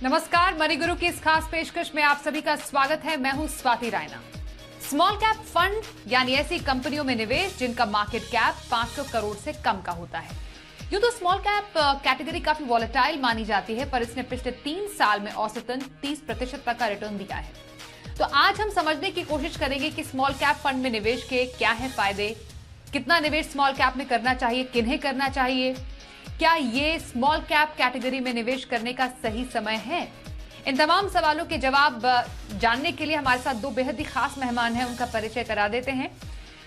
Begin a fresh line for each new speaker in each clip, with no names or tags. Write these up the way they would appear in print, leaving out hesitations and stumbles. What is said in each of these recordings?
नमस्कार, मनी गुरु की इस खास पेशकश में आप सभी का स्वागत है। मैं हूं Swati Raina. Small cap fund यानी ऐसी कंपनियों में निवेश जिनका मार्केट कैप 500 करोड़ से कम का होता है। यूं तो स्मॉल कैप कैटेगरी काफी वॉलेटाइल मानी जाती है, पर इसने पिछले 3 साल में औसतन 30% तक का रिटर्न दिया है। तो आज हम समझने की कोशिश करेंगे कि स्मॉल कैप फंड में निवेश के क्या है फायदे, कितना निवेश स्मॉल कैप में करना चाहिए, किन्हें करना चाहिए, क्या ये स्मॉल कैप कैटेगरी में निवेश करने का सही समय है। इन तमाम सवालों के जवाब जानने के लिए हमारे साथ दो बेहद ही खास मेहमान हैं, उनका परिचय करा देते हैं।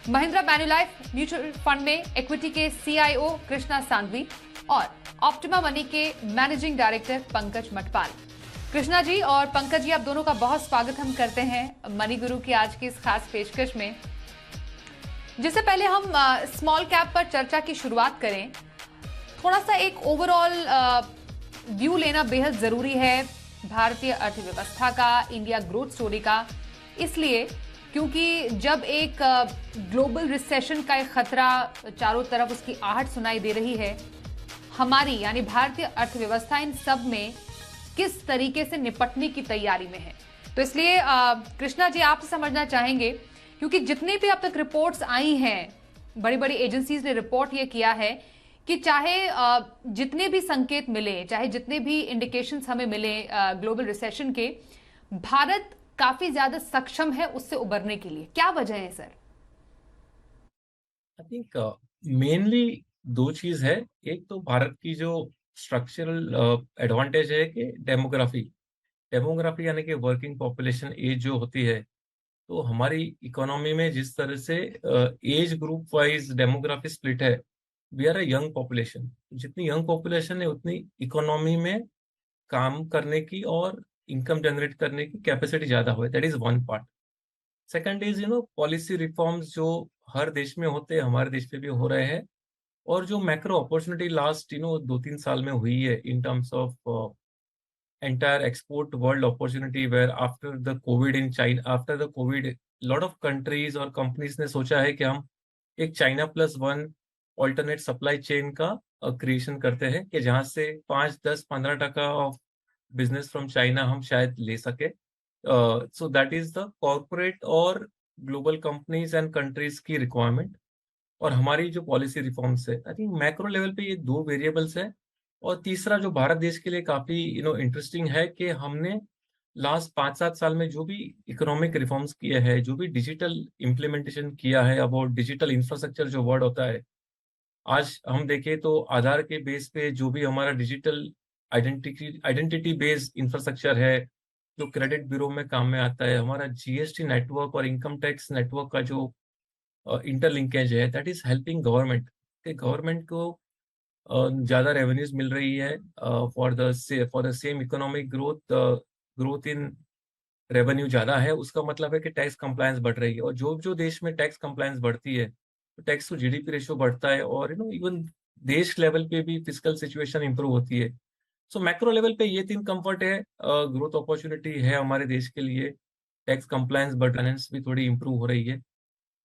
महिंद्रा मैन्युलाइफ म्यूचुअल फंड में इक्विटी के सीआईओ कृष्णा सांघवी और ऑप्टिमा मनी के मैनेजिंग डायरेक्टर पंकज मटपाल। कृष्णा जी और पंकज जी, आप दोनों का बहुत स्वागत हम करते हैं मनी गुरु की आज की इस खास पेशकश में। जिससे पहले हम स्मॉल कैप पर चर्चा की शुरुआत करें, थोड़ा सा एक ओवरऑल व्यू लेना बेहद जरूरी है भारतीय अर्थव्यवस्था का, इंडिया ग्रोथ स्टोरी का। इसलिए क्योंकि जब एक ग्लोबल रिसेशन का एक खतरा चारों तरफ उसकी आहट सुनाई दे रही है, हमारी यानी भारतीय अर्थव्यवस्था इन सब में किस तरीके से निपटने की तैयारी में है। तो इसलिए कृष्णा जी, आपसे समझना चाहेंगे, क्योंकि जितने भी अब तक रिपोर्ट्स आई हैं, बड़ी बड़ी एजेंसीज ने रिपोर्ट ये किया है कि चाहे जितने भी संकेत मिले, चाहे जितने भी इंडिकेशंस हमें मिले ग्लोबल रिसेशन के, भारत काफी ज्यादा सक्षम है उससे उबरने के लिए। क्या वजह है सर?
आई थिंक मेनली दो चीज है। एक तो भारत की जो स्ट्रक्चरल एडवांटेज है कि डेमोग्राफी यानी कि वर्किंग पॉपुलेशन एज जो होती है, तो हमारी इकोनॉमी में जिस तरह से age group wise demography split है, we are a young population. जितनी यंग पॉपुलेशन है उतनी इकोनॉमी में काम करने की और इनकम जनरेट करने की कैपेसिटी ज्यादा हो। That is one part. Second is policy reforms जो हर देश में होते हैं, हमारे देश में भी हो रहे हैं। और जो मैक्रो अपॉर्चुनिटी लास्ट 2-3 साल में हुई है इन terms of entire export world opportunity, where after the covid in China, after the covid, lot of countries और companies ने सोचा है कि हम एक China plus one alternate supply chain का क्रिएशन करते हैं, कि जहां से 5, 10, 15% ऑफ बिजनेस फ्रॉम चाइना हम शायद ले सके। सो दैट इज द कॉर्पोरेट और ग्लोबल कंपनीज एंड कंट्रीज की रिक्वायरमेंट। और हमारी जो पॉलिसी रिफॉर्म्स है, आई थिंक मैक्रो लेवल पे ये दो वेरिएबल्स है। और तीसरा जो भारत देश के लिए काफी इंटरेस्टिंग है कि हमने लास्ट 5-7 साल में जो भी इकोनॉमिक रिफॉर्म्स किए हैं, जो भी डिजिटल इम्प्लीमेंटेशन किया है, अब और डिजिटल इंफ्रास्ट्रक्चर जो वर्ड होता है, आज हम देखें तो आधार के बेस पे जो भी हमारा डिजिटल आइडेंटिटी बेस्ड इंफ्रास्ट्रक्चर है, जो क्रेडिट ब्यूरो में काम में आता है, हमारा जीएसटी नेटवर्क और इनकम टैक्स नेटवर्क का जो इंटरलिंकेज है, that is helping government. Government को ज्यादा रेवेन्यूज मिल रही है for the same economic growth in revenue ज्यादा है। उसका मतलब है कि टैक्स कंप्लायंस बढ़ रही है, और जो जो देश में टैक्स कंप्लायंस बढ़ती है तो टैक्स टू जीडीपी रेशियो बढ़ता है, और इवन देश लेवल पे भी फिजिकल सिचुएशन इंप्रूव होती है। सो मैक्रो लेवल पे ये 3 कंफर्ट है। ग्रोथ अपॉर्चुनिटी है हमारे देश के लिए, टैक्स कंप्लायंस बढ़ानेस भी थोड़ी इंप्रूव हो रही है,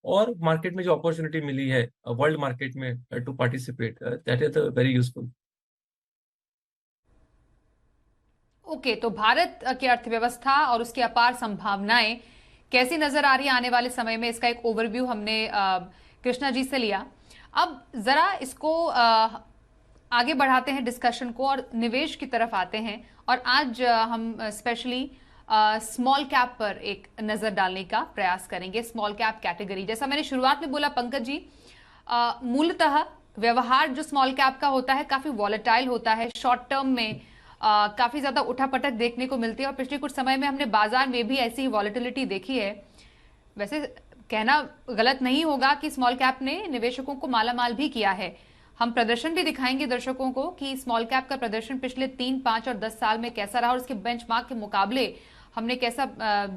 और मार्केट में जो अपॉर्चुनिटी मिली है वर्ल्ड मार्केट में to participate, that is very useful.
Okay, तो भारत की अर्थव्यवस्था और उसकी अपार संभावनाएं कैसी नजर आ रही है आने वाले समय में, इसका एक ओवरव्यू हमने कृष्णा जी से लिया। अब जरा इसको आगे बढ़ाते हैं डिस्कशन को और निवेश की तरफ आते हैं। और आज हम स्पेशली स्मॉल कैप पर एक नजर डालने का प्रयास करेंगे। स्मॉल कैप कैटेगरी, जैसा मैंने शुरुआत में बोला पंकज जी, मूलतः व्यवहार जो स्मॉल कैप का होता है काफी वॉलेटाइल होता है। शॉर्ट टर्म में काफी ज्यादा उठापटक देखने को मिलती है, और पिछले कुछ समय में हमने बाजार में भी ऐसी ही वॉलेटिलिटी देखी है। वैसे कहना गलत नहीं होगा कि स्मॉल कैप ने निवेशकों को मालामाल भी किया है। हम प्रदर्शन भी दिखाएंगे दर्शकों को कि स्मॉल कैप का प्रदर्शन पिछले 3, 5 और 10 साल में कैसा रहा, और उसके बेंचमार्क के मुकाबले हमने कैसा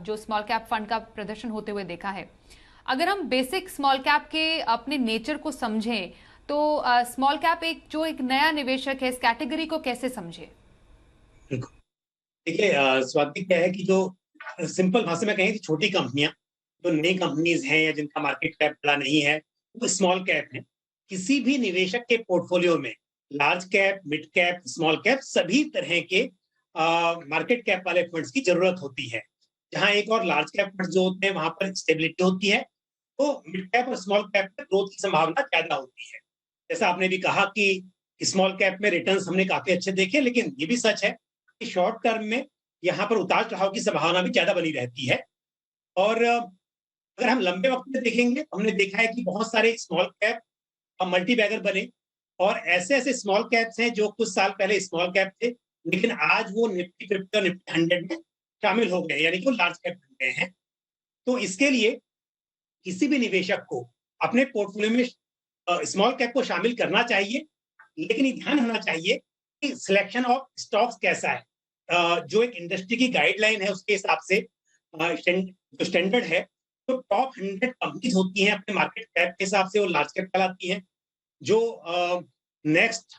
जो स्मॉल कैप फंड का प्रदर्शन होते हुए देखा है। अगर हम बेसिक स्मॉल कैप के अपने नेचर को समझें, तो स्मॉल कैप एक नया निवेशक है, इस कैटेगरी को कैसे समझे?
देखिए, स्वाति, क्या है कि जो सिंपल भाषा में कहें तो छोटी कंपनियां, जो नई कंपनीज हैं या जिनका मार्केट कैप बड़ा नहीं है, वो स्मॉल कैप है। किसी भी निवेशक के पोर्टफोलियो में large cap, mid cap, small cap, सभी तरह के मार्केट कैप वाले फंड्स की जरूरत होती है। जहां एक और लार्ज कैप फंड जो होते हैं वहां पर स्टेबिलिटी होती है, तो मिड कैप और स्मॉल कैप में ग्रोथ की संभावना ज्यादा होती है। जैसा आपने भी कहा कि स्मॉल कैप में रिटर्न्स हमने काफी अच्छे देखे, लेकिन ये भी सच है कि शॉर्ट टर्म में यहाँ पर उतार चढ़ाव की संभावना भी ज्यादा बनी रहती है। और अगर हम लंबे वक्त में देखेंगे तो हमने देखा है कि बहुत सारे स्मॉल कैप मल्टी बैगर बने, और ऐसे ऐसे स्मॉल कैप्स हैं जो कुछ साल पहले स्मॉल कैप थे, लेकिन आज वो निफ्टी 50 और निफ्टी 100 में शामिल हो गए, यानी कि वो लार्ज कैप बन गए हैं। तो इसके लिए किसी भी निवेशक को अपने पोर्टफोलियो में स्मॉल कैप को शामिल करना चाहिए, लेकिन ये ध्यान होना चाहिए कि सिलेक्शन ऑफ स्टॉक्स कैसा है। जो एक इंडस्ट्री की गाइडलाइन है उसके हिसाब से जो स्टैंडर्ड है, तो टॉप 100 कंपनीज होती हैं अपने मार्केट कैप के हिसाब से वो लार्ज कैप कहलाती हैं। जो नेक्स्ट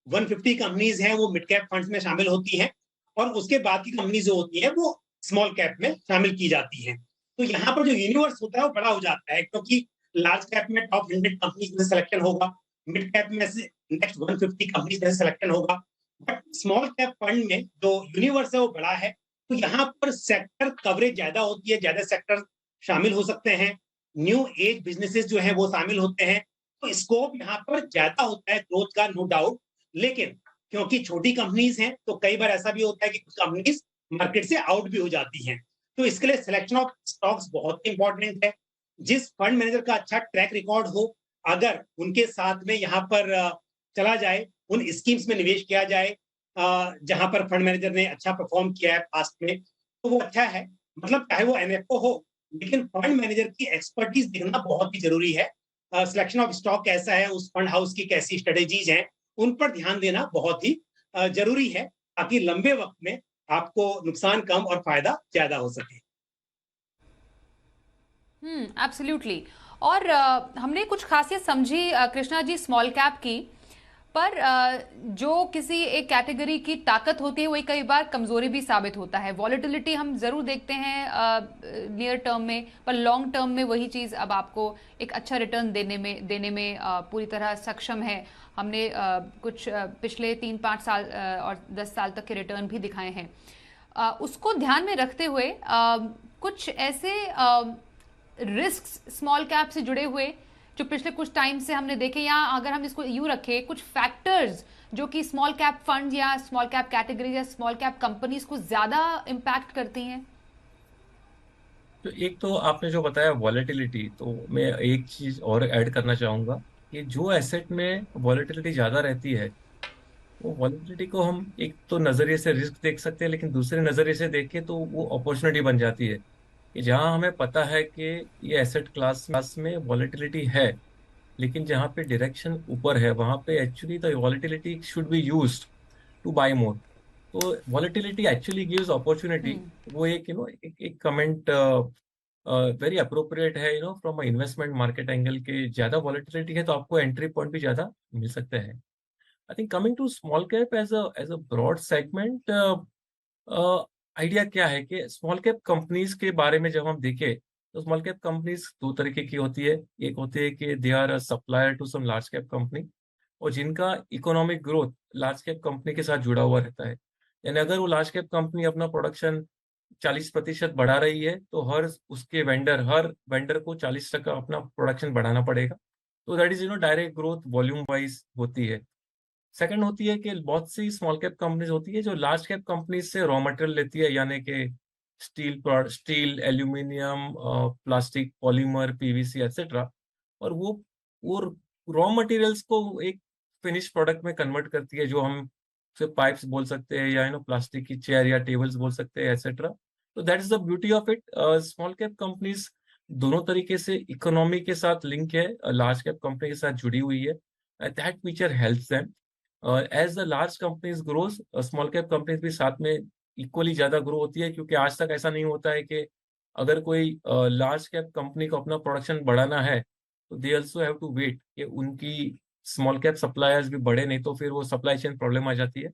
150 कंपनीज हैं वो मिड कैप फंड्स में शामिल होती हैं, और उसके बाद की कंपनीज जो होती हैं वो स्मॉल कैप में शामिल की जाती हैं। तो यहाँ पर जो यूनिवर्स होता है वो बड़ा हो जाता है, क्योंकि लार्ज कैप में टॉप 100 कंपनीज में सिलेक्शन होगा, मिड कैप में से नेक्स्ट 150 कंपनीज में सिलेक्शन होगा, बट स्मॉल कैप फंड में जो यूनिवर्स है वो बड़ा है। तो यहाँ पर सेक्टर कवरेज ज्यादा होती है, ज्यादा सेक्टर शामिल हो सकते हैं, न्यू एज बिजनेसेस जो है वो शामिल होते हैं, तो स्कोप यहाँ पर ज्यादा होता है ग्रोथ का, नो डाउट। लेकिन क्योंकि छोटी कंपनीज हैं तो कई बार ऐसा भी होता है कि कुछ कंपनीज मार्केट से आउट भी हो जाती हैं। तो इसके लिए सिलेक्शन ऑफ स्टॉक्स बहुत इंपॉर्टेंट है। जिस फंड मैनेजर का अच्छा ट्रैक रिकॉर्ड हो, अगर उनके साथ में यहाँ पर चला जाए, उन स्कीम्स में निवेश किया जाए जहां पर फंड मैनेजर ने अच्छा परफॉर्म किया है पास्ट में, तो वो अच्छा है। मतलब चाहे वो एमएफओ हो, लेकिन फंड मैनेजर की एक्सपर्टीज देखना बहुत ही जरूरी है। सिलेक्शन ऑफ स्टॉक कैसा है, उस फंड हाउस की कैसी स्ट्रेटेजीज हैं, उन पर ध्यान देना बहुत ही जरूरी है, ताकि लंबे वक्त में आपको नुकसान कम और फायदा ज्यादा हो सके।
एब्सोल्युटली। और हमने कुछ खासियत समझी कृष्णा जी स्मॉल कैप की, पर जो किसी एक कैटेगरी की ताकत होती है वही कई बार कमजोरी भी साबित होता है। वॉलेटिलिटी हम जरूर देखते हैं नियर टर्म में, पर लॉन्ग टर्म में वही चीज अब आपको एक अच्छा रिटर्न देने में पूरी तरह सक्षम है। हमने कुछ पिछले 3-5 साल और 10 साल तक के रिटर्न भी दिखाए हैं। उसको ध्यान में रखते हुए कुछ ऐसे रिस्क स्मॉल कैप से जुड़े हुए जो पिछले कुछ टाइम से हमने देखे, या अगर हम इसको यूं रखें, कुछ फैक्टर्स जो कि स्मॉल कैप फंड या स्मॉल कैप कैटेगरी या स्मॉल कैप कंपनीज को ज्यादा इम्पैक्ट करती हैं।
तो एक तो आपने जो बताया वॉलेटिलिटी, तो मैं एक चीज और ऐड करना चाहूंगा कि जो एसेट में वॉलेटिलिटी ज्यादा रहती है, वो वॉलेटिलिटी को हम एक तो नजरिए से रिस्क देख सकते हैं, लेकिन दूसरे नजरिए से देखें तो वो अपॉर्चुनिटी बन जाती है कि जहां हमें पता है कि ये एसेट क्लास में वॉलेटिलिटी है, लेकिन जहाँ पे डायरेक्शन ऊपर है वहां पे actually the volatility should be used to buy more. तो वॉलेटिलिटी एक्चुअली गिव्स अपॉर्चुनिटी। वो एक एक कमेंट वेरी अप्रोप्रिएट है फ्रॉम इन्वेस्टमेंट मार्केट एंगल के, ज्यादा वॉलेटिलिटी है तो आपको एंट्री पॉइंट भी ज्यादा मिल सकते हैं। I think coming to small cap as a broad segment, idea क्या है कि स्मॉल कैप कंपनीज के बारे में जब हम देखें तो स्मॉल कैप कंपनीज दो तरीके की होती है। एक होती है कि they are a supplier to some large cap company, और जिनका economic growth large cap company के साथ जुड़ा हुआ रहता है। यानी अगर वो लार्ज कैप कंपनी अपना प्रोडक्शन 40% बढ़ा रही है तो हर वेंडर को 40% अपना प्रोडक्शन बढ़ाना पड़ेगा। तो that is direct growth volume wise होती है। सेकंड होती है कि बहुत सी स्मॉल कैप कंपनीज होती है जो लार्ज कैप कंपनीज से रॉ मटेरियल लेती है, यानी कि steel, aluminium, plastic, polymer, PVC etcetera, और वो रॉ मटेरियल्स को एक फिनिश प्रोडक्ट में कन्वर्ट करती है, जो हम सिर्फ पाइप्स बोल सकते हैं या प्लास्टिक की चेयर या टेबल्स बोल सकते हैं एक्सेट्रा। तो that is the beauty of it. Small cap companies दोनों तरीके से इकोनॉमी के साथ लिंक है, लार्ज कैप कंपनी के साथ जुड़ी हुई है। That feature helps them. As the large companies grows, small cap companies भी साथ में इक्वली ज्यादा ग्रो होती है, क्योंकि आज तक ऐसा नहीं होता है कि अगर कोई लार्ज कैप कंपनी को अपना प्रोडक्शन बढ़ाना है तो they also have to wait कि उनकी स्मॉल कैप सप्लायर्स भी बढ़े, नहीं तो फिर वो सप्लाई चेन प्रॉब्लम आ जाती है।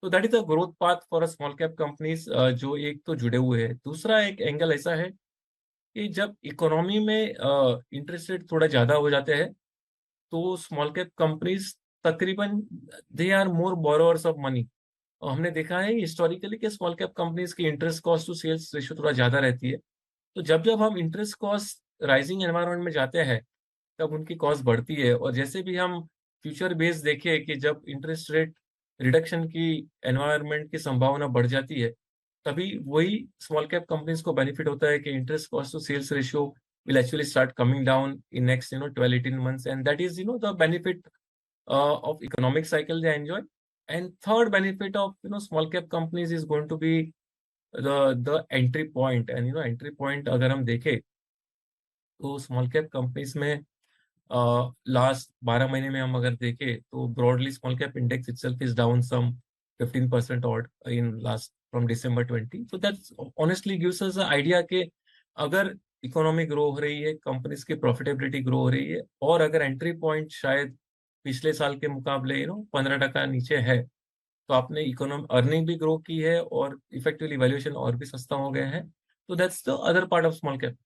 तो that is a growth path for a small cap companies, जो एक तो जुड़े हुए हैं। दूसरा एक एंगल ऐसा है कि जब इकोनॉमी में इंटरेस्ट रेट थोड़ा ज्यादा हो जाते हैं तो स्मॉल कैप कंपनीज तकरीबन they are more borrowers of money. और हमने देखा है हिस्टोरिकली कि स्मॉल कैप कंपनीज की interest cost to sales ratio थोड़ा ज्यादा रहती है। तो जब जब हम इंटरेस्ट कॉस्ट राइजिंग एनवायरनमेंट में जाते हैं तब उनकी कॉस्ट बढ़ती है। और जैसे भी हम फ्यूचर बेस देखें कि जब इंटरेस्ट रेट रिडक्शन की एनवायरनमेंट की संभावना बढ़ जाती है, तभी वही स्मॉल कैप कंपनीज को बेनिफिट होता है कि interest cost to sales ratio will actually start coming down in next 12-18 months, and that is the benefit of economic cycle they enjoy. And third benefit of small cap companies is going to be the entry point. And entry point अगर हम देखें तो small cap companies में last 12 महीने में हम अगर देखें तो broadly small cap index itself is down some 15% odd in last from December 20। so that honestly gives us an idea कि अगर इकोनॉमी ग्रो हो रही है, कंपनीज की प्रॉफिटेबिलिटी ग्रो हो रही है, और अगर एंट्री पॉइंट शायद पिछले साल के मुकाबले 15% नीचे है, तो आपने इकोनॉमी अर्निंग भी ग्रो की है और इफेक्टिवली वैल्यूएशन और भी सस्ता हो गया है। तो that's the other part of small cap.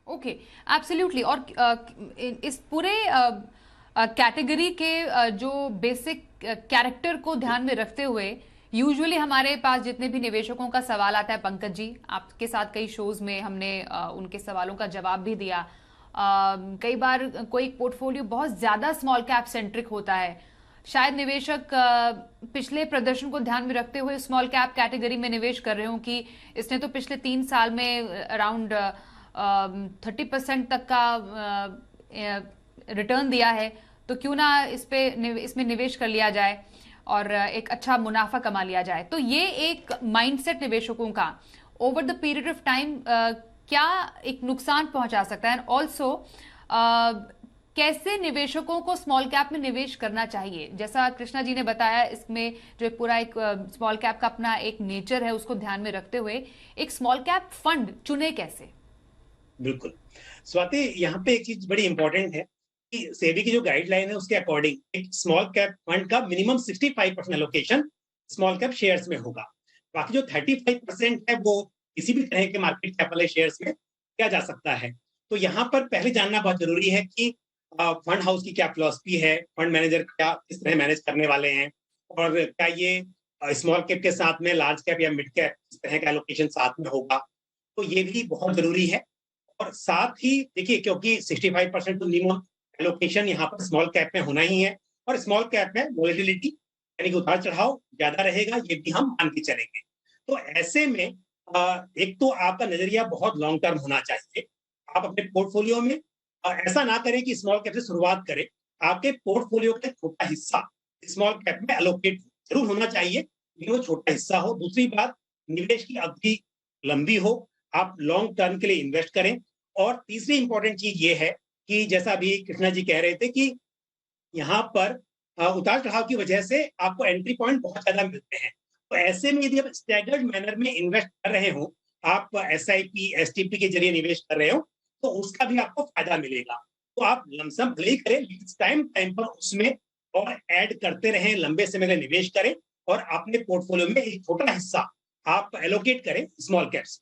Okay, absolutely. और इस पूरे कैटेगरी के जो बेसिक कैरेक्टर को ध्यान में रखते हुए यूजुअली हमारे पास जितने भी निवेशकों का सवाल आता है, पंकज जी आपके साथ कई शोज में हमने उनके सवालों का जवाब भी दिया। कई बार कोई पोर्टफोलियो बहुत ज्यादा स्मॉल कैप सेंट्रिक होता है, शायद निवेशक पिछले प्रदर्शन को ध्यान में रखते हुए स्मॉल कैप कैटेगरी में निवेश कर रहे हो कि इसने तो पिछले 3 साल में अराउंड 30% तक का रिटर्न दिया है, तो क्यों ना इसमें निवेश कर लिया जाए और एक अच्छा मुनाफा कमा लिया जाए। तो ये एक माइंडसेट निवेशकों का over the period of time क्या एक नुकसान पहुंचा सकता है। ऑल्सो कैसे निवेशकों को स्मॉल कैप में निवेश करना चाहिए, जैसा कृष्णा जी ने बताया, इसमें जो पूरा एक स्मॉल कैप का अपना एक नेचर है उसको ध्यान में रखते हुए एक स्मॉल कैप फंड चुने कैसे।
बिल्कुल स्वाति, यहाँ पे एक चीज बड़ी इंपॉर्टेंट है कि सेबी की जो गाइडलाइन है उसके अकॉर्डिंग एक स्मॉल कैप फंड का minimum 65% allocation small cap shares में होगा। बाकी जो 35% है वो किसी भी तरह के मार्केट कैप वाले शेयर्स में किया जा सकता है। तो यहाँ पर पहले जानना बहुत जरूरी है कि फंड हाउस की क्या फिलॉसफी है, फंड मैनेजर क्या किस तरह मैनेज करने वाले हैं, और क्या ये स्मॉल कैप के साथ में लार्ज कैप या मिड कैप इस तरह का एलोकेशन साथ में होगा, तो ये भी बहुत जरूरी है। और साथ ही देखिए, क्योंकि 65% तो मिनिमम एलोकेशन यहाँ पर स्मॉल कैप में होना ही है, और स्मॉल कैप में वोलेटिलिटी यानी कि उतार चढ़ाव ज्यादा रहेगा, ये भी हम मान के चलेंगे। तो ऐसे में एक तो आपका नजरिया बहुत लॉन्ग टर्म होना चाहिए। आप अपने पोर्टफोलियो में ऐसा ना करें कि स्मॉल कैप से शुरुआत करें, आपके पोर्टफोलियो का छोटा हिस्सा स्मॉल कैप में एलोकेट जरूर होना चाहिए, लेकिन वो छोटा हिस्सा हो। दूसरी बात, निवेश की अवधि लंबी हो, आप लॉन्ग टर्म के लिए इन्वेस्ट करें। और तीसरी इंपॉर्टेंट चीज ये है कि जैसा अभी कृष्णा जी कह रहे थे कि यहाँ पर उतार चढ़ाव की वजह से आपको एंट्री पॉइंट बहुत ज्यादा मिलते हैं। तो ऐसे में यदि आप स्टैगर्ड मैनर में इन्वेस्ट कर रहे हो, आप SIP STP के जरिए निवेश कर रहे हो, तो उसका भी आपको फायदा मिलेगा। तो आप लमसम भले ही करें, टाइम पर उसमें और ऐड करते रहें, लंबे समय में निवेश करें और अपने पोर्टफोलियो में एक छोटा हिस्सा आप एलोकेट करें small caps.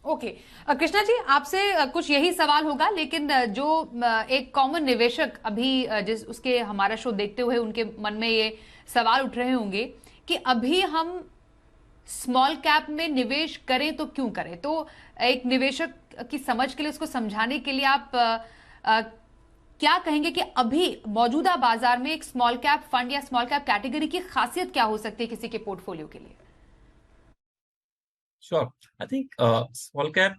Okay, Krishna ji आपसे कुछ यही सवाल होगा, लेकिन जो एक कॉमन निवेशक अभी जिस उसके हमारा शो देखते हुए उनके मन में ये सवाल उठ रहे होंगे कि अभी हम स्मॉल कैप में निवेश करें तो क्यों करें। तो एक निवेशक की समझ के लिए, उसको समझाने के लिए आप क्या कहेंगे कि अभी मौजूदा बाजार में एक स्मॉल कैप फंड या स्मॉल कैप कैटेगरी की खासियत क्या हो सकती है किसी के पोर्टफोलियो के लिए।
Sure, I think small cap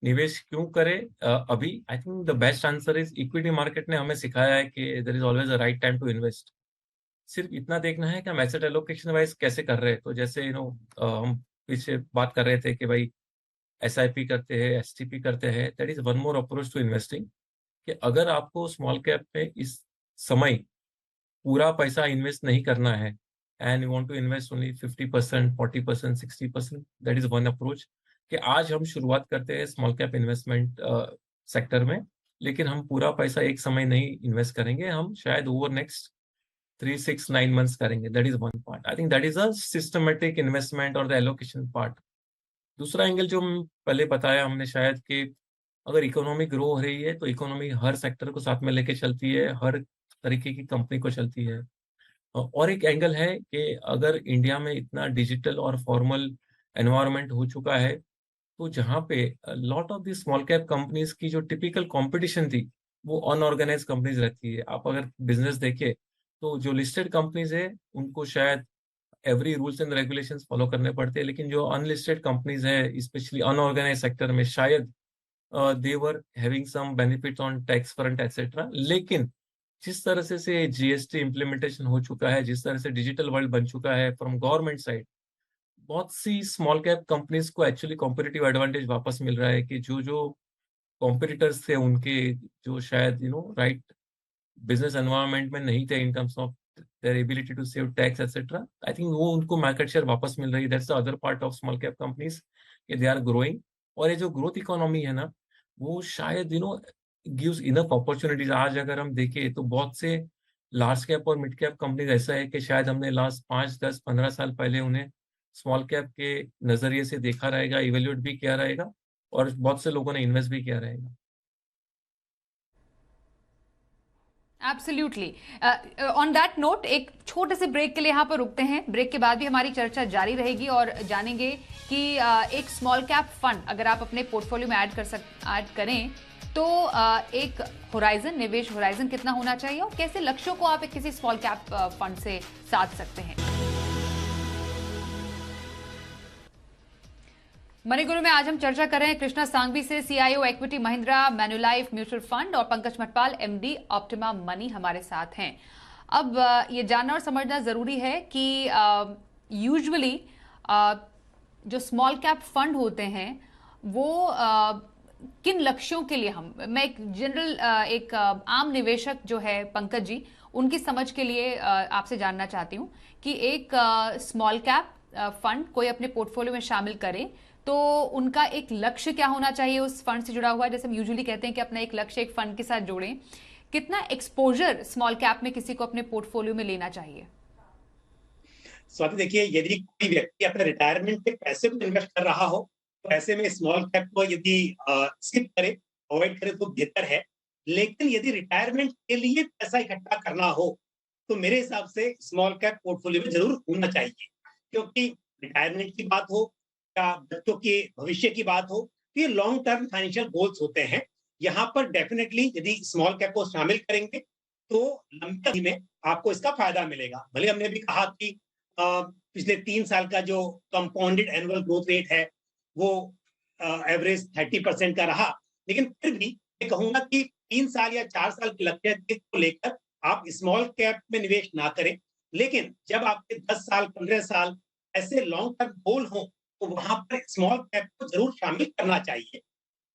निवेश क्यों करें अभी। I think the best answer is equity market ने हमें सिखाया है कि there is always a right time to invest. सिर्फ इतना देखना है कि हम एसेट एलोकेशन वाइज कैसे कर रहे हैं। तो जैसे हम पीछे बात कर रहे थे कि भाई SIP करते हैं, STP करते हैं, that is one more approach to investing. कि अगर आपको स्मॉल कैप में इस समय पूरा पैसा इन्वेस्ट नहीं करना है and you want to invest only 50%, 40%, 60%, that is one approach। कि आज हम शुरुआत करते हैं स्मॉल कैप इन्वेस्टमेंट सेक्टर में, लेकिन हम पूरा पैसा एक समय नहीं इन्वेस्ट करेंगे, हम शायद ओवर नेक्स्ट 3, 6, 9 months करेंगे। That is one part. I think that is a systematic investment और द एलोकेशन पार्ट। दूसरा एंगल जो हम पहले बताया हमने शायद कि अगर इकोनॉमी ग्रो हो रही है तो इकोनॉमी हर सेक्टर को साथ में लेके चलती है, हर तरीके की कंपनी को चलती है। और एक एंगल है कि अगर इंडिया में इतना डिजिटल और फॉर्मल एनवायरनमेंट हो चुका है, तो जहाँ पे lot of the small cap companies की जो टिपिकल कंपटीशन थी वो अनऑर्गेनाइज कंपनीज रहती है। आप अगर बिजनेस देखें तो जो लिस्टेड कंपनीज है उनको शायद every rules and regulations follow करने पड़ते हैं, लेकिन जो अनलिस्टेड कंपनीज है स्पेशली अनऑर्गेनाइज सेक्टर में शायद they were having some benefits on tax front etcetera. लेकिन जिस तरह से जीएसटी इम्प्लीमेंटेशन हो चुका है, जिस तरह से डिजिटल वर्ल्ड बन चुका है फ्रॉम गवर्नमेंट साइड, बहुत सी स्मॉल कैप कंपनीज को एक्चुअली कॉम्पिटिटिव एडवांटेज वापस मिल रहा है कि जो जो कॉम्पिटिटर्स थे उनके, जो शायद राइट बिजनेस एनवायरनमेंट में नहीं थे in terms of their ability to save tax etcetera, I think वो उनको मार्केट शेयर वापस मिल रही है। That's the other part of small cap companies कि दे आर ग्रोइंग। और ये जो ग्रोथ इकोनॉमी है ना, वो शायद गिव्स इनफ अपॉर्चुनिटीज। आज अगर हम देखें तो बहुत से लार्ज कैप और मिड कैप कंपनीज ऐसा है कि शायद हमने लास्ट 5, 10, 15 साल पहले उन्हें स्मॉल कैप के नजरिए से देखा रहेगा, इवेल्युएट भी किया रहेगा, और बहुत से लोगों ने इन्वेस्ट भी किया रहेगा।
एब्सोल्युटली। ऑन दैट नोट एक छोटे से ब्रेक के लिए यहाँ पर रुकते हैं। ब्रेक के बाद भी हमारी चर्चा जारी रहेगी और जानेंगे कि एक स्मॉल कैप फंड अगर आप अपने पोर्टफोलियो में ऐड करें तो एक होराइजन, निवेश होराइजन कितना होना चाहिए और कैसे लक्ष्यों को आप किसी स्मॉल कैप फंड से साध सकते हैं। मनी गुरु में आज हम चर्चा कर रहे हैं कृष्णा सांघवी से, CIO equity Mahindra Manulife mutual fund, और Pankaj Matpal MD Optima money हमारे साथ हैं। अब ये जानना और समझना जरूरी है कि यूजुअली जो स्मॉल कैप फंड होते हैं वो किन लक्ष्यों के लिए मैं एक जनरल एक आम निवेशक जो है पंकज जी, उनकी समझ के लिए आपसे जानना चाहती हूँ कि एक स्मॉल कैप फंड कोई अपने पोर्टफोलियो में शामिल करे तो उनका एक लक्ष्य क्या होना चाहिए उस फंड से जुड़ा हुआ है। जैसे हम यूजुअली कहते हैं कि अपना एक लक्ष्य एक फंड के साथ जोड़ें, कितना एक्सपोजर स्मॉल कैप में किसी को अपने पोर्टफोलियो में लेना चाहिए?
स्वाति, देखिए, यदि कोई व्यक्ति अपने रिटायरमेंट के पैसे को इन्वेस्ट कर रहा हो तो ऐसे में स्मॉल कैप को यदि स्किप करे, अवॉइड करे तो बेहतर है। लेकिन यदि रिटायरमेंट के लिए पैसा इकट्ठा करना हो तो मेरे हिसाब से स्मॉल कैप पोर्टफोलियो में जरूर होना चाहिए, क्योंकि रिटायरमेंट की बात हो या बच्चों के भविष्य की बात हो, तो ये लॉन्ग टर्म फाइनेंशियल गोल्स होते हैं। यहाँ पर डेफिनेटली यदि स्मॉल कैप को शामिल करेंगे तो लंबी अवधि में आपको इसका फायदा मिलेगा। भले हमने भी कहा कि पिछले 3 साल का जो कंपाउंडेड एनुअल ग्रोथ रेट है वो एवरेज 30% का रहा, लेकिन फिर भी मैं कहूंगा कि 3 साल या 4 साल के लक्ष्य को लेकर आप स्मॉल कैप में निवेश ना करें। लेकिन जब आपके 10 साल 15 साल ऐसे लॉन्ग टर्म गोल हो तो वहां पर स्मॉल कैप को जरूर शामिल करना चाहिए।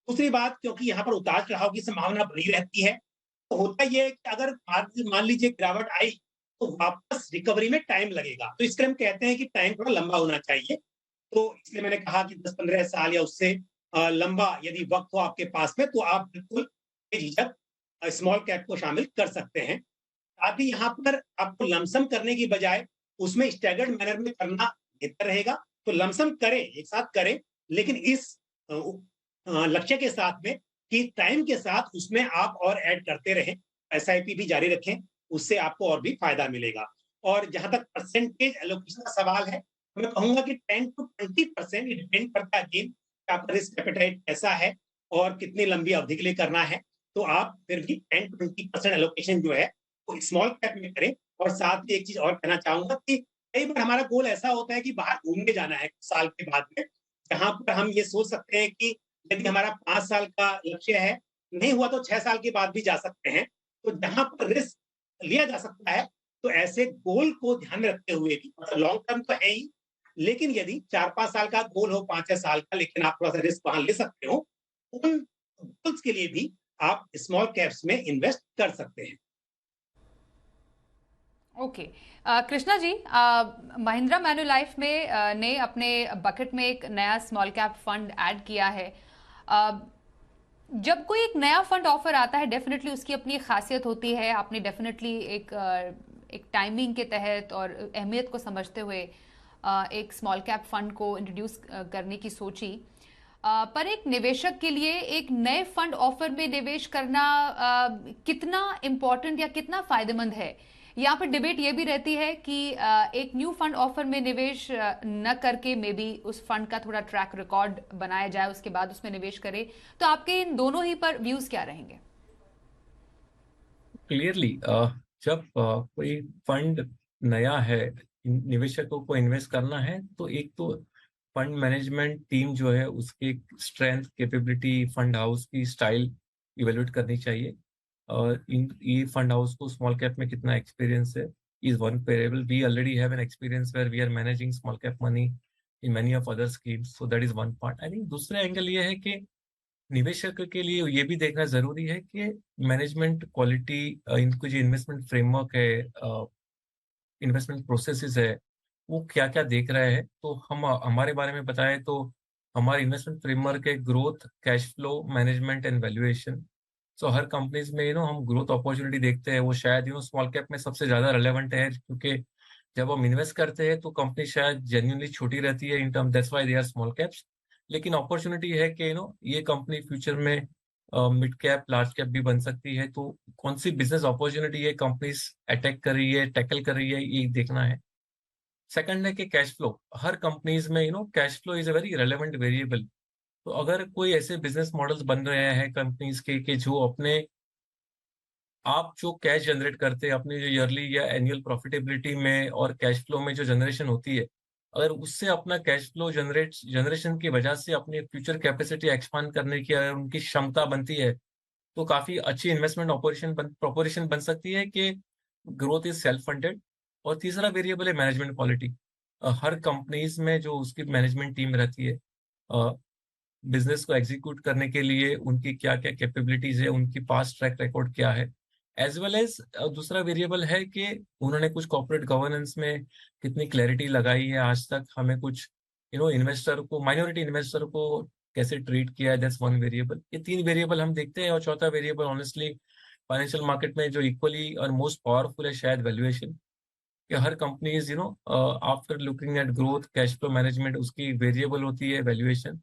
दूसरी बात, क्योंकि यहाँ पर उतार चढ़ाव की संभावना बनी रहती है, तो होता यह है कि अगर मान लीजिए गिरावट आई तो वापस रिकवरी में टाइम लगेगा, तो इसलिए हम कहते हैं कि टाइम थोड़ा लंबा होना चाहिए। तो इसलिए मैंने कहा कि 10-15 साल या उससे लंबा यदि वक्त हो आपके पास में तो आप बिल्कुल बेझिझक स्मॉल कैप को शामिल कर सकते हैं। साथ ही यहाँ पर आपको लमसम करने की बजाय उसमें स्टैगर्ड मैनर में करना बेहतर रहेगा। तो लमसम करें, एक साथ करें, लेकिन इस लक्ष्य के साथ में कि टाइम के साथ उसमें आप और ऐड करते रहें, एसआईपी भी जारी रखें, उससे आपको और भी फायदा मिलेगा। और जहां तक परसेंटेज एलोकेशन का सवाल है, मैं कहूंगा कि 10 to 20% डिपेंड करता है कि आपका रिस्क एपेटाइट कैसा है और कितनी लंबी अवधि के लिए करना है। तो आप फिर भी 10 to 20% एलोकेशन जो है वो स्मॉल कैप में करें। और साथ ही एक चीज और कहना चाहूंगा कि कई बार हमारा गोल ऐसा होता है कि बाहर घूमने जाना है साल के बाद में, जहां पर हम ये सोच सकते हैं कि यदि हमारा 5 साल का लक्ष्य है, नहीं हुआ तो 6 साल के बाद भी जा सकते हैं। तो जहां पर रिस्क लिया जा सकता है तो ऐसे गोल को ध्यान में रखते हुए भी, मतलब लॉन्ग टर्म तो है ही, लेकिन यदि 4-5 साल का गोल हो, 5-6 साल का, लेकिन आप थोड़ा सा रिस्क वहां ले सकते हो, उन गोल्स के लिए भी आप स्मॉल कैप्स में इन्वेस्ट कर सकते हैं।
ओके कृष्णा जी, महिंद्रा मैन्युलाइफ में ने अपने बकेट में एक नया स्मॉल कैप फंड ऐड किया है। जब कोई एक नया फंड ऑफर आता है डेफिनेटली उसकी अपनी खासियत होती है। आपने डेफिनेटली एक टाइमिंग के तहत और अहमियत को समझते हुए एक स्मॉल कैप फंड को इंट्रोड्यूस करने की सोची। पर एक निवेशक के लिए एक नए फंड ऑफर में निवेश करना कितना इम्पोर्टेंट या कितना फायदेमंद है? यहाँ पर डिबेट ये भी रहती है कि एक न्यू फंड ऑफर में निवेश न करके मे बी उस फंड का थोड़ा ट्रैक रिकॉर्ड बनाया जाए, उसके बाद उसमें निवेश करे। तो आपके इन दोनों ही पर व्यूज क्या रहेंगे?
क्लियरली जब कोई फंड नया है, निवेशकों को इन्वेस्ट करना है, तो एक तो फंड मैनेजमेंट टीम जो है उसकी स्ट्रेंथ, कैपेबिलिटी, फंड हाउस की स्टाइल इवेल्युएट करनी चाहिए। और ये फंड हाउस को स्मॉल कैप में कितना एक्सपीरियंस है is one variable. We already have an experience where we are managing small cap money in many of other schemes, so that is one part. I think दूसरा angle ये है कि निवेशक के लिए ये भी देखना जरूरी है कि मैनेजमेंट क्वालिटी, इनको जो इन्वेस्टमेंट फ्रेमवर्क है, इन्वेस्टमेंट प्रोसेसेस है, वो क्या क्या देख रहे हैं। तो हम हमारे बारे में बताएं तो हमारे इन्वेस्टमेंट फ्रेमवर्क है growth, cash flow management and valuation. So her companies में हम ग्रोथ अपॉर्चुनिटी देखते हैं। वो शायद स्मॉल कैप में सबसे ज्यादा रेलेवेंट है, क्योंकि जब हम इन्वेस्ट करते हैं तो कंपनी शायद जेन्युइनली छोटी रहती है in term, that's why they are small caps. लेकिन अपॉर्चुनिटी है कि ये कंपनी फ्यूचर में मिड कैप, लार्ज कैप भी बन सकती है। तो कौन सी बिजनेस अपॉर्चुनिटी ये कंपनीज अटैक कर रही है, टैकल कर रही है, ये देखना है। सेकंड है कि कैश फ्लो। हर कंपनीज में cash flow is a very relevant variable. तो अगर कोई ऐसे बिजनेस मॉडल्स बन रहे हैं कंपनीज के कि जो अपने आप जो कैश जनरेट करते हैं अपनी जो ईयरली या एनुअल प्रॉफिटेबिलिटी में और कैश फ्लो में जो जनरेशन होती है, अगर उससे अपना कैश फ्लो जनरेशन की वजह से अपनी फ्यूचर कैपेसिटी एक्सपांड करने की अगर उनकी क्षमता बनती है, तो काफी अच्छी इन्वेस्टमेंट प्रोपोर्शन बन सकती है कि ग्रोथ इज सेल्फ फंडेड। और तीसरा वेरिएबल है मैनेजमेंट क्वालिटी। हर कंपनीज में जो उसकी मैनेजमेंट टीम रहती है, बिजनेस को एग्जीक्यूट करने के लिए उनकी क्या क्या कैपेबिलिटीज है, उनकी पास्ट ट्रैक रिकॉर्ड क्या है, एज वेल एज दूसरा वेरिएबल है कि उन्होंने कुछ कॉर्पोरेट गवर्नेंस में कितनी क्लैरिटी लगाई है आज तक, हमें कुछ इन्वेस्टर को, माइनॉरिटी इन्वेस्टर को कैसे ट्रीट किया है, दैट्स वन वेरिएबल। ये तीन वेरिएबल हम देखते हैं। और चौथा वेरिएबल ऑनेस्टली फाइनेंशियल मार्केट में जो इक्वली और मोस्ट पावरफुल है शायद वैल्यूएशन। कि हर companies after looking at growth, cash flow management, उसकी वेरिएबल होती है वैल्यूएशन।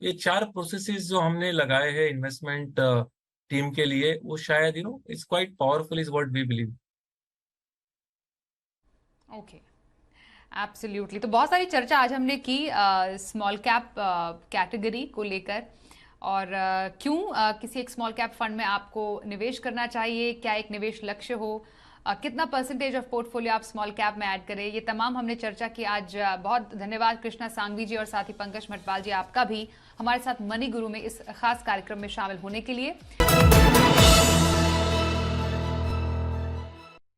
ये चार प्रोसेसेस जो हमने लगाए हैं इन्वेस्टमेंट टीम के लिए, वो शायद it's quite powerful is what we believe.
Okay, absolutely. तो बहुत सारी चर्चा आज हमने की स्मॉल कैप कैटेगरी को लेकर, और क्यों किसी एक स्मॉल कैप फंड में आपको निवेश करना चाहिए, क्या एक निवेश लक्ष्य हो, कितना परसेंटेज ऑफ पोर्टफोलियो आप स्मॉल कैप में ऐड करें, ये तमाम हमने चर्चा की आज। बहुत धन्यवाद कृष्णा सांघवी जी और साथ ही पंकज मटवाल जी, आपका भी हमारे साथ मनी गुरु में इस खास कार्यक्रम में शामिल होने के लिए।